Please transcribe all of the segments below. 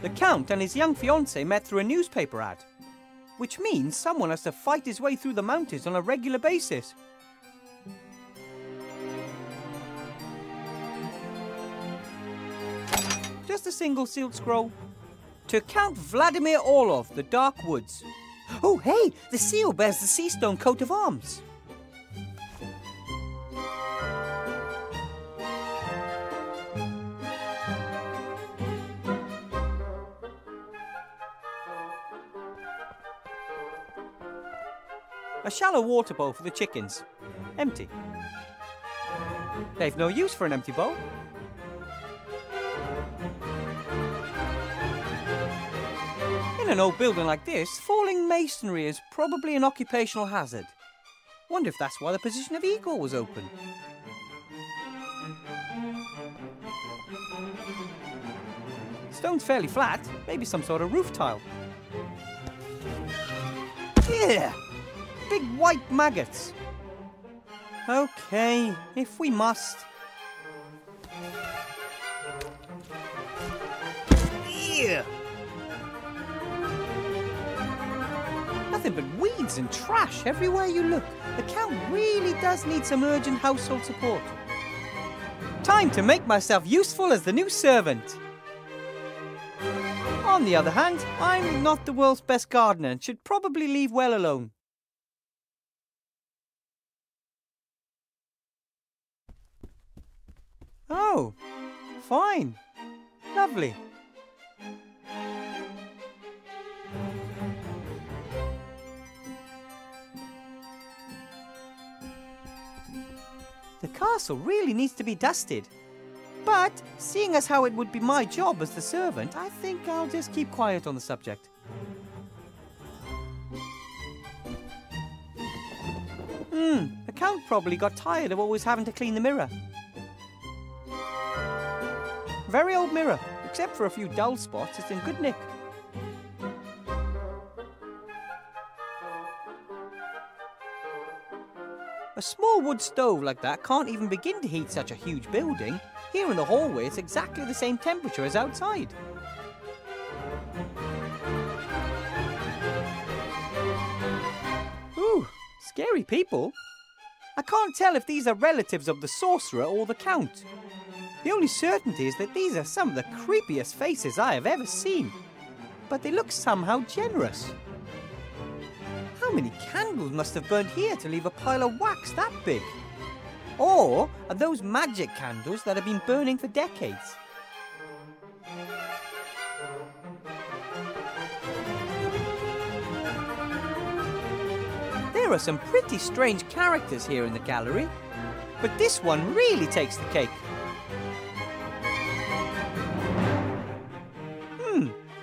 The Count and his young fiancée met through a newspaper ad, which means someone has to fight his way through the mountains on a regular basis. Just a single sealed scroll. To Count Vladimir Orlov, the Dark Woods. Oh, hey, the seal bears the sea stone coat of arms. A shallow water bowl for the chickens. Empty. They've no use for an empty bowl. In an old building like this, falling masonry is probably an occupational hazard. Wonder if that's why the position of Igor was open. Stone's fairly flat, maybe some sort of roof tile. Yeah! Big white maggots. Okay, if we must. Yeah! Nothing but weeds and trash everywhere you look. The Count really does need some urgent household support. Time to make myself useful as the new servant. On the other hand, I'm not the world's best gardener and should probably leave well alone. Oh, fine. Lovely. The castle really needs to be dusted. But, seeing as how it would be my job as the servant, I think I'll just keep quiet on the subject. The Count probably got tired of always having to clean the mirror. Very old mirror, except for a few dull spots, it's in good nick. A small wood stove like that can't even begin to heat such a huge building. Here in the hallway, it's exactly the same temperature as outside. Ooh, scary people. I can't tell if these are relatives of the sorcerer or the Count. The only certainty is that these are some of the creepiest faces I have ever seen. But they look somehow generous. How many candles must have burned here to leave a pile of wax that big? Or are those magic candles that have been burning for decades? There are some pretty strange characters here in the gallery, but this one really takes the cake.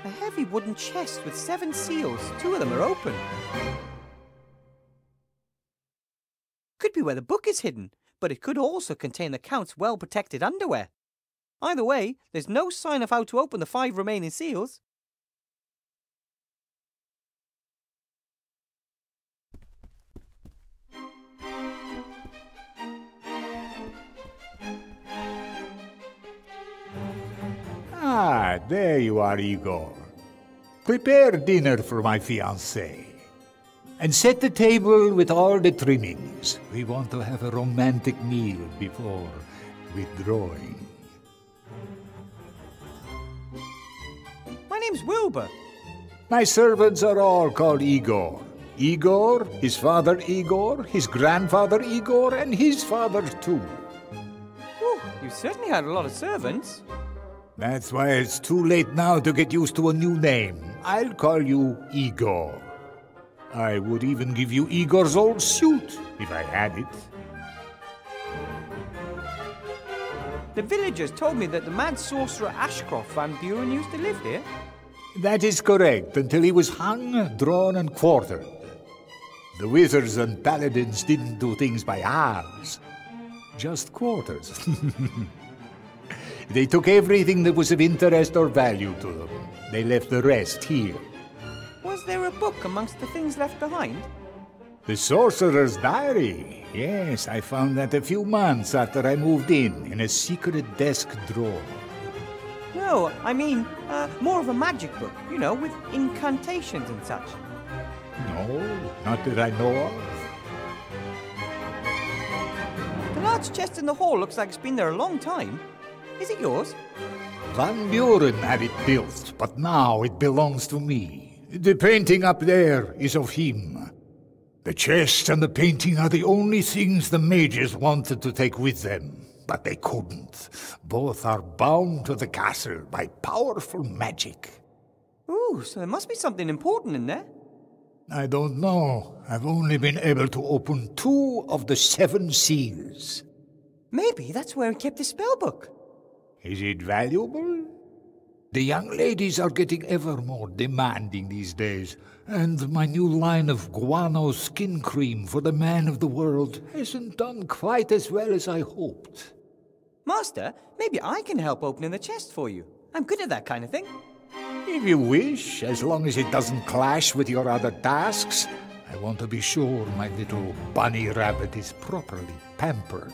A heavy wooden chest with 7 seals. 2 of them are open. Could be where the book is hidden, but it could also contain the Count's well-protected underwear. Either way, there's no sign of how to open the 5 remaining seals. Ah, there you are, Igor. Prepare dinner for my fiancée. And set the table with all the trimmings. We want to have a romantic meal before withdrawing. My name's Wilbur. My servants are all called Igor. Igor, his father Igor, his grandfather Igor, and his father too. Ooh, you certainly had a lot of servants. That's why it's too late now to get used to a new name. I'll call you Igor. I would even give you Igor's old suit, if I had it. The villagers told me that the mad sorcerer Ashcroft Van Buren used to live here. That is correct, until he was hung, drawn, and quartered. The wizards and paladins didn't do things by halves, just quarters. They took everything that was of interest or value to them. They left the rest here. Was there a book amongst the things left behind? The Sorcerer's Diary. Yes, I found that a few months after I moved in a secret desk drawer. No, I mean, more of a magic book, you know, with incantations and such. No, not that I know of. The large chest in the hall looks like it's been there a long time. Is it yours? Van Buren had it built, but now it belongs to me. The painting up there is of him. The chest and the painting are the only things the mages wanted to take with them, but they couldn't. Both are bound to the castle by powerful magic. Ooh, so there must be something important in there. I don't know. I've only been able to open 2 of the 7 seals. Maybe that's where he kept his spellbook. Is it valuable? The young ladies are getting ever more demanding these days, and my new line of guano skin cream for the man of the world hasn't done quite as well as I hoped. Master, maybe I can help opening the chest for you. I'm good at that kind of thing. If you wish, as long as it doesn't clash with your other tasks. I want to be sure my little bunny rabbit is properly pampered.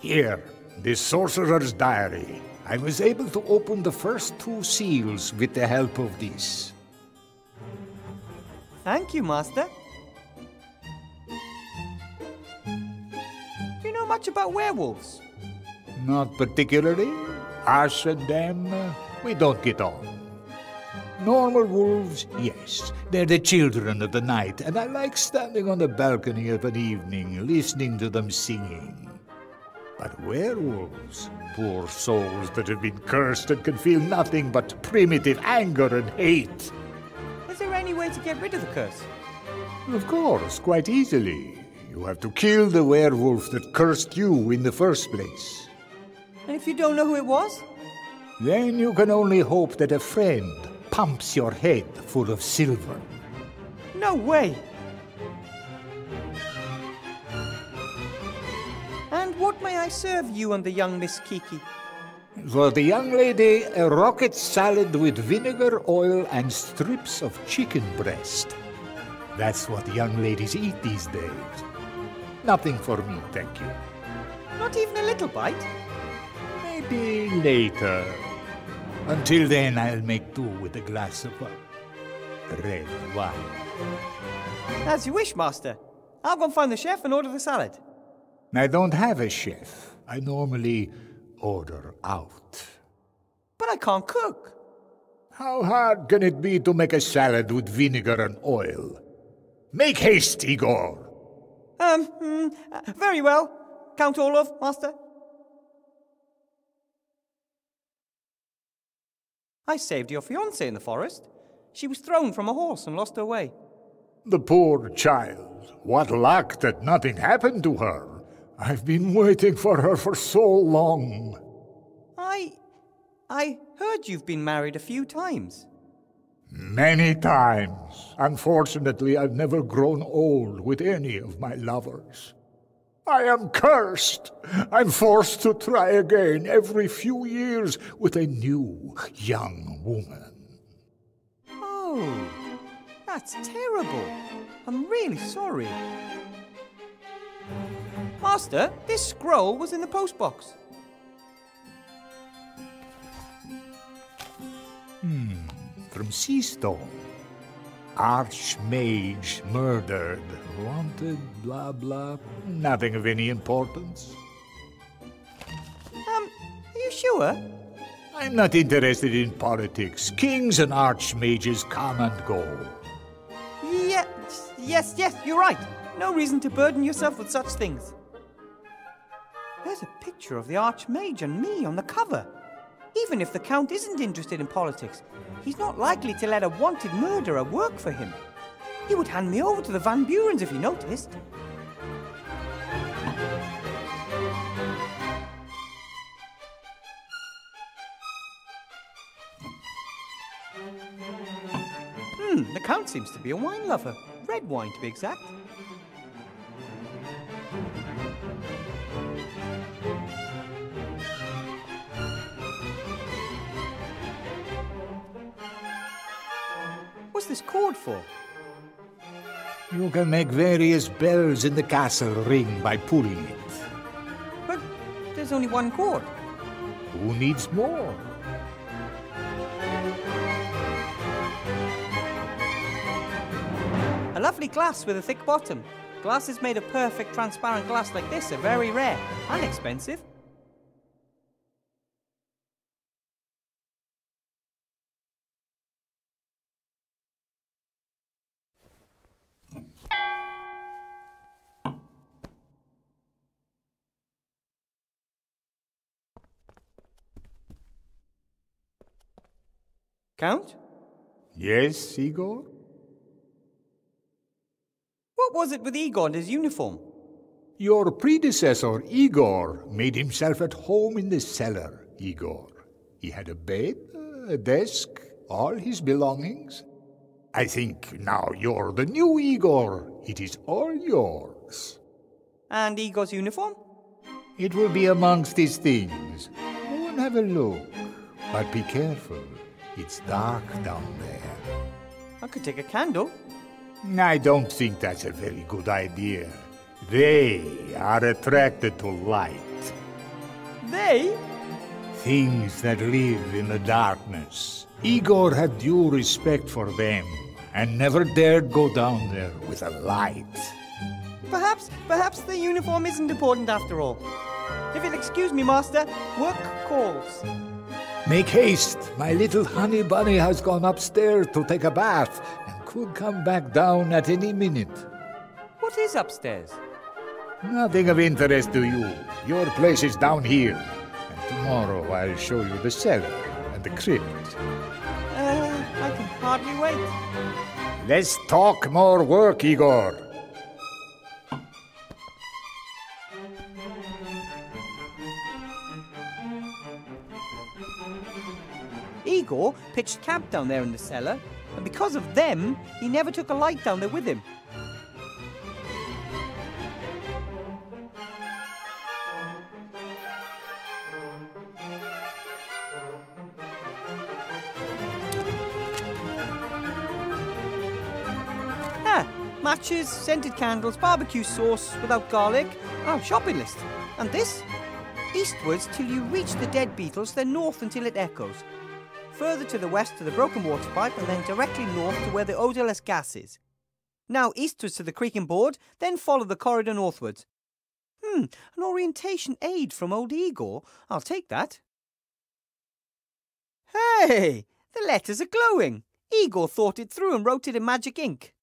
Here, this sorcerer's diary. I was able to open the first 2 seals with the help of this. Thank you, Master. Do you know much about werewolves? Not particularly. Us and them, we don't get on. Normal wolves, yes. They're the children of the night, and I like standing on the balcony of an evening, listening to them singing. But werewolves, poor souls that have been cursed and can feel nothing but primitive anger and hate. Is there any way to get rid of the curse? Of course, quite easily. You have to kill the werewolf that cursed you in the first place. And if you don't know who it was? Then you can only hope that a friend pumps your head full of silver. No way! And what may I serve you and the young Miss Kiki? For the young lady, a rocket salad with vinegar, oil, and strips of chicken breast. That's what young ladies eat these days. Nothing for me, thank you. Not even a little bite? Maybe later. Until then, I'll make do with a glass of red wine. As you wish, Master. I'll go and find the chef and order the salad. I don't have a chef. I normally order out. But I can't cook. How hard can it be to make a salad with vinegar and oil? Make haste, Igor! Very well. Count Olaf, Master. I saved your fiancée in the forest. She was thrown from a horse and lost her way. The poor child. What luck that nothing happened to her. I've been waiting for her for so long. I heard you've been married a few times. Many times. Unfortunately, I've never grown old with any of my lovers. I am cursed. I'm forced to try again every few years with a new young woman. Oh, that's terrible. I'm really sorry. Master, this scroll was in the postbox. From Seastone. Archmage murdered. Wanted, blah, blah. Nothing of any importance. Are you sure? I'm not interested in politics. Kings and archmages come and go. Yes, you're right. No reason to burden yourself with such things. There's a picture of the Archmage and me on the cover. Even if the Count isn't interested in politics, he's not likely to let a wanted murderer work for him. He would hand me over to the Van Burens if he noticed. The Count seems to be a wine lover. Red wine, to be exact. What's this cord for? You can make various bells in the castle ring by pulling it. But there's only one cord. Who needs more? A lovely glass with a thick bottom. Glasses made of perfect transparent glass like this are very rare and expensive. Count? Yes, Igor? What was it with Igor and his uniform? Your predecessor, Igor, made himself at home in the cellar, Igor. He had a bed, a desk, all his belongings. I think now you're the new Igor. It is all yours. And Igor's uniform? It will be amongst his things. Go and have a look. But be careful. It's dark down there. I could take a candle. I don't think that's a very good idea. They are attracted to light. They? Things that live in the darkness. Igor had due respect for them and never dared go down there with a light. Perhaps the uniform isn't important after all. If you'll excuse me, Master, work calls. Make haste. My little honey bunny has gone upstairs to take a bath and could come back down at any minute. What is upstairs? Nothing of interest to you. Your place is down here. And tomorrow I'll show you the cellar and the crypt. I can hardly wait. Let's talk more work, Igor. Igor pitched camp down there in the cellar, and because of them, he never took a light down there with him. Matches, scented candles, barbecue sauce without garlic. Oh, shopping list. And this? Eastwards till you reach the dead beetles, then north until it echoes. Further to the west to the broken water pipe, and then directly north to where the odourless gas is. Now eastwards to the creaking board, then follow the corridor northwards. An orientation aid from old Igor. I'll take that. Hey! The letters are glowing. Igor thought it through and wrote it in magic ink.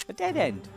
A dead end.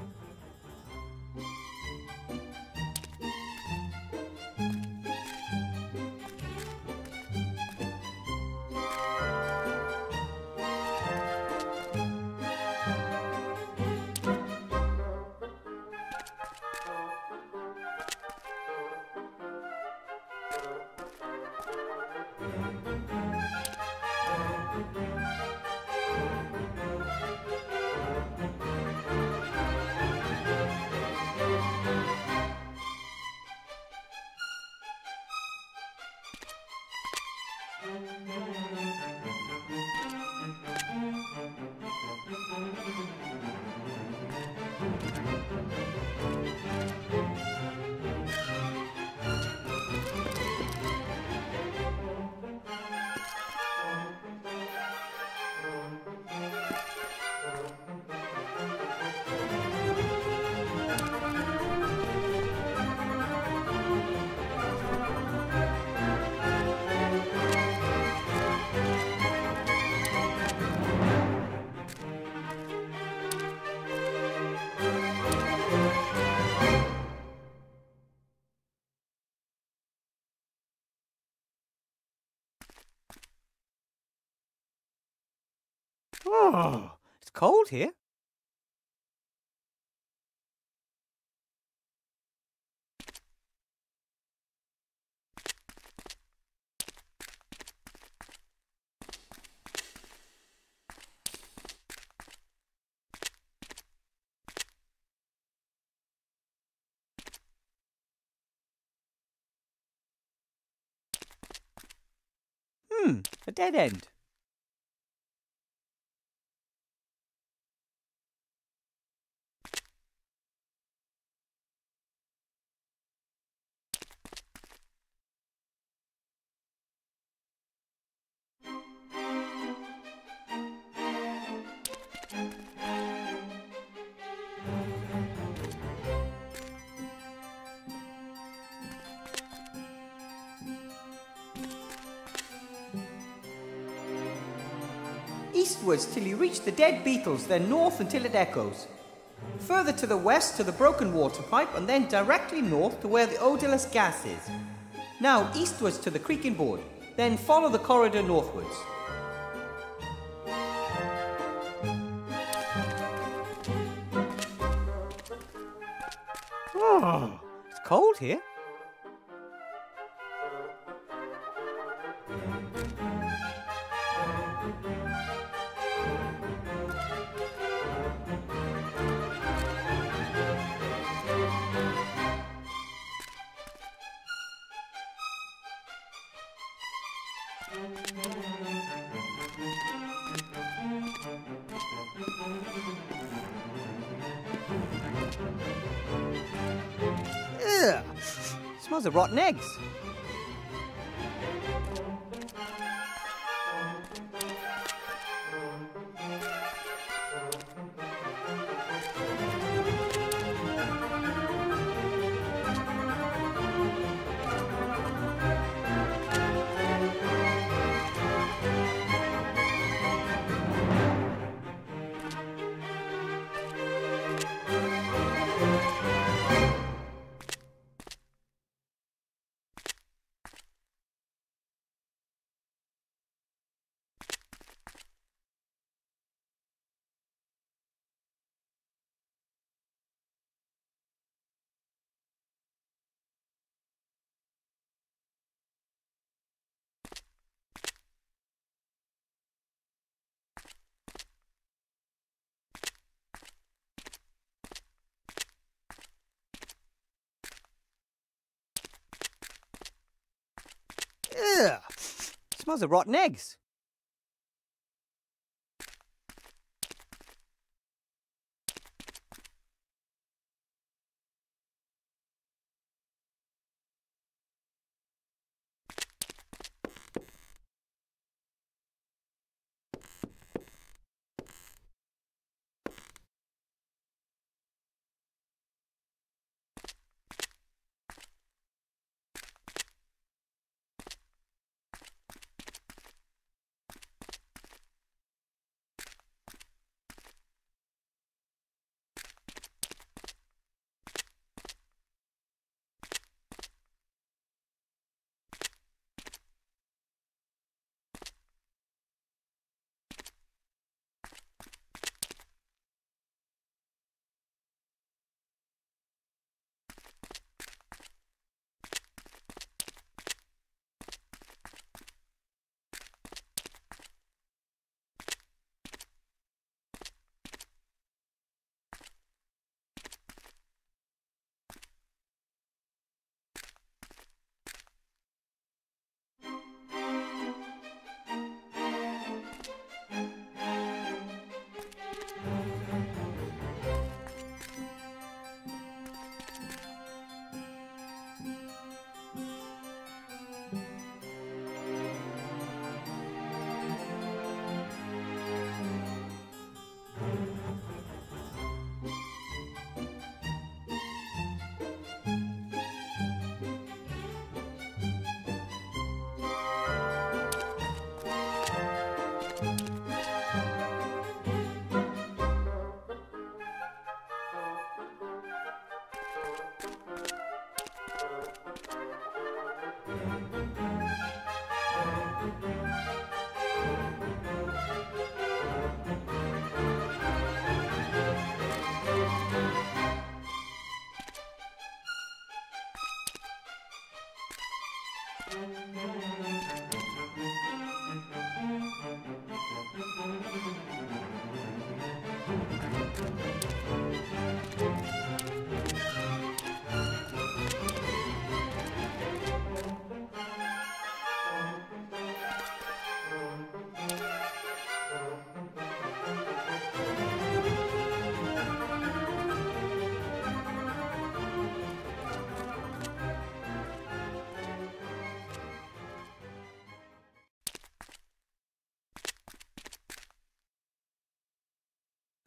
Oh, it's cold here. A dead end. Eastwards till you reach the dead beetles, then north until it echoes. Further to the west to the broken water pipe, and then directly north to where the odorless gas is. Now eastwards to the creaking board, then follow the corridor northwards. Oh, it's cold here. Ugh. Smells of rotten eggs. Ugh. Smells of rotten eggs.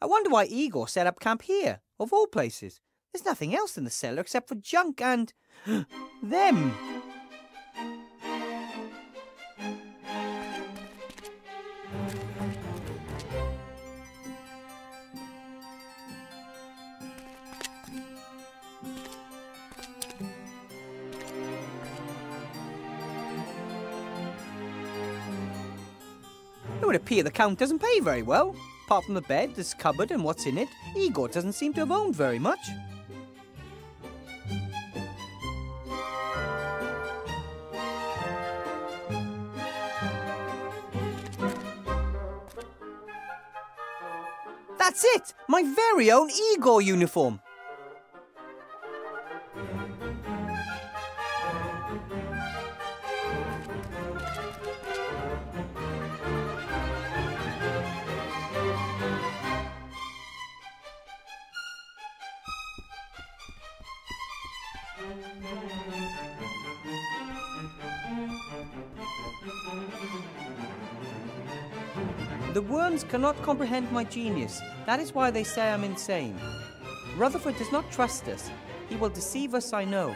I wonder why Igor set up camp here, of all places. There's nothing else in the cellar except for junk and... them. It would appear the Count doesn't pay very well. Apart from the bed, this cupboard and what's in it, Igor doesn't seem to have owned very much. That's it! My very own Igor uniform! The worms cannot comprehend my genius. That is why they say I'm insane. Rutherford does not trust us. He will deceive us, I know.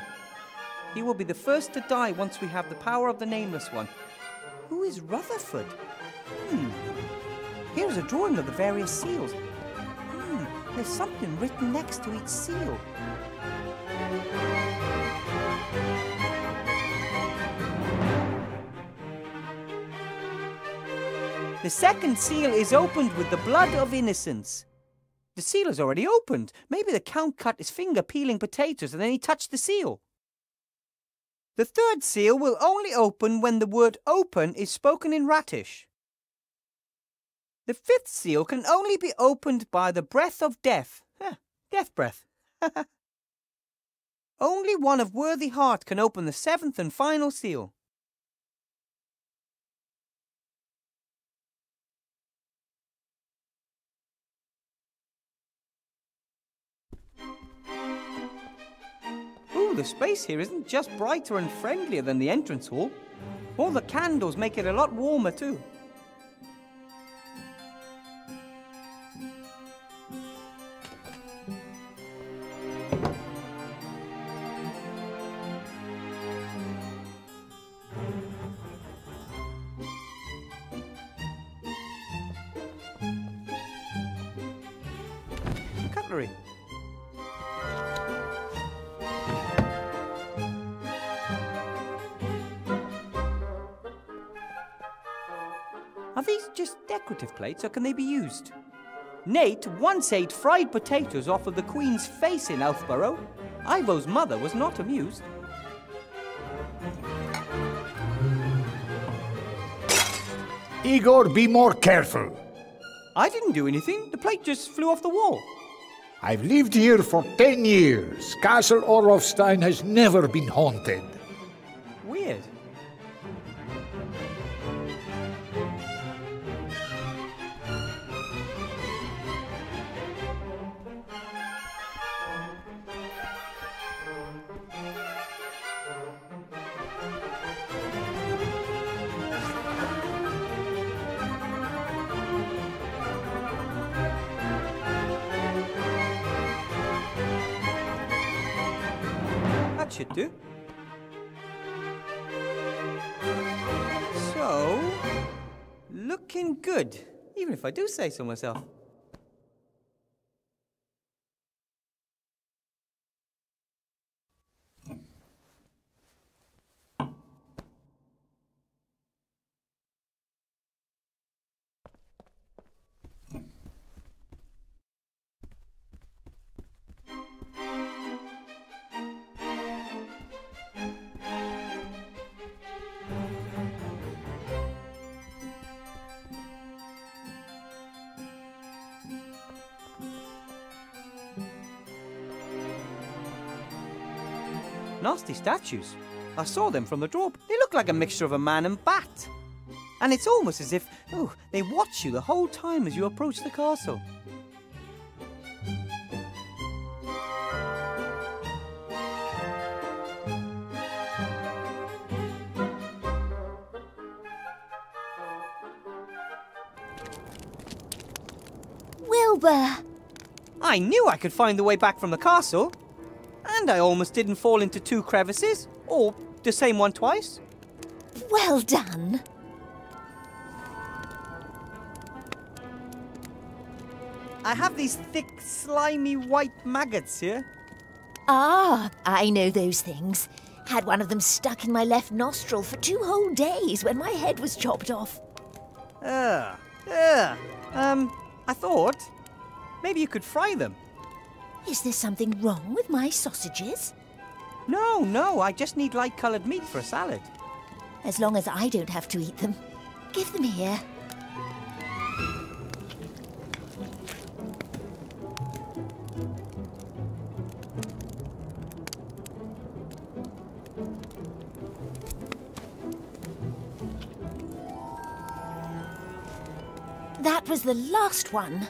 He will be the first to die once we have the power of the Nameless One. Who is Rutherford? Here is a drawing of the various seals. There's something written next to each seal. The second seal is opened with the blood of innocence. The seal is already opened. Maybe the Count cut his finger peeling potatoes and then he touched the seal. The third seal will only open when the word open is spoken in Ratish. The fifth seal can only be opened by the breath of death. Death breath. Only one of worthy heart can open the seventh and final seal. Ooh, the space here isn't just brighter and friendlier than the entrance hall. All the candles make it a lot warmer too. Cutlery. Are these just decorative plates or can they be used? Nate once ate fried potatoes off of the Queen's face in Outhborough. Ivo's mother was not amused. Igor, be more careful. I didn't do anything. The plate just flew off the wall. I've lived here for 10 years. Castle Orlofstein has never been haunted. Weird. That should do. So, looking good, even if I do say so myself. Nasty statues. I saw them from the drawer. They look like a mixture of a man and bat. And it's almost as if, they watch you the whole time as you approach the castle. Well Wilbur! I knew I could find the way back from the castle. And I almost didn't fall into 2 crevices, or the same one twice. Well done. I have these thick, slimy white maggots here. Ah, I know those things. Had one of them stuck in my left nostril for 2 whole days when my head was chopped off. I thought maybe you could fry them. Is there something wrong with my sausages? No, I just need light-coloured meat for a salad. As long as I don't have to eat them. Give them here. That was the last one.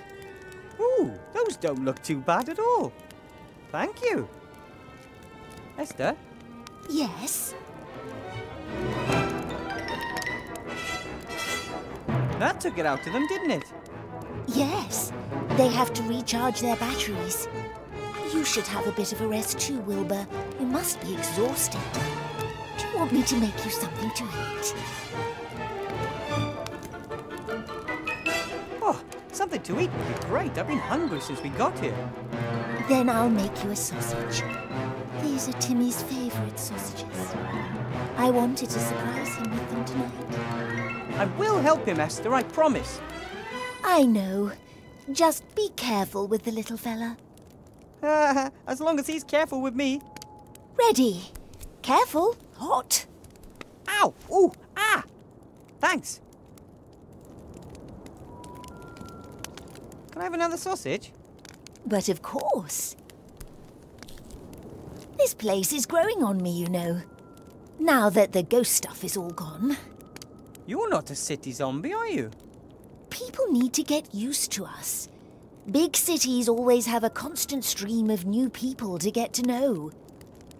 Ooh, those don't look too bad at all. Thank you. Esther? Yes? That took it out of them, didn't it? Yes. They have to recharge their batteries. You should have a bit of a rest too, Wilbur. You must be exhausted. Do you want me to make you something to eat? Oh, something to eat would be great. I've been hungry since we got here. Then I'll make you a sausage. These are Timmy's favourite sausages. I wanted to surprise him with them tonight. I will help him, Esther, I promise. I know. Just be careful with the little fella. As long as he's careful with me. Ready. Careful. Hot. Ow! Ooh! Ah! Thanks. Can I have another sausage? But of course. This place is growing on me, you know. Now that the ghost stuff is all gone. You're not a city zombie, are you? People need to get used to us. Big cities always have a constant stream of new people to get to know.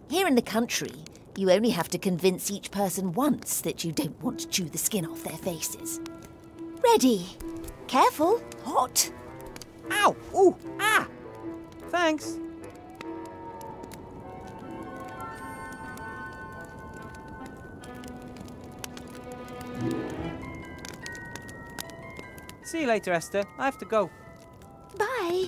Here in the country, you only have to convince each person once that you don't want to chew the skin off their faces. Ready. Careful. Hot. Ow! Ooh! Ah! Thanks. See you later, Esther. I have to go. Bye.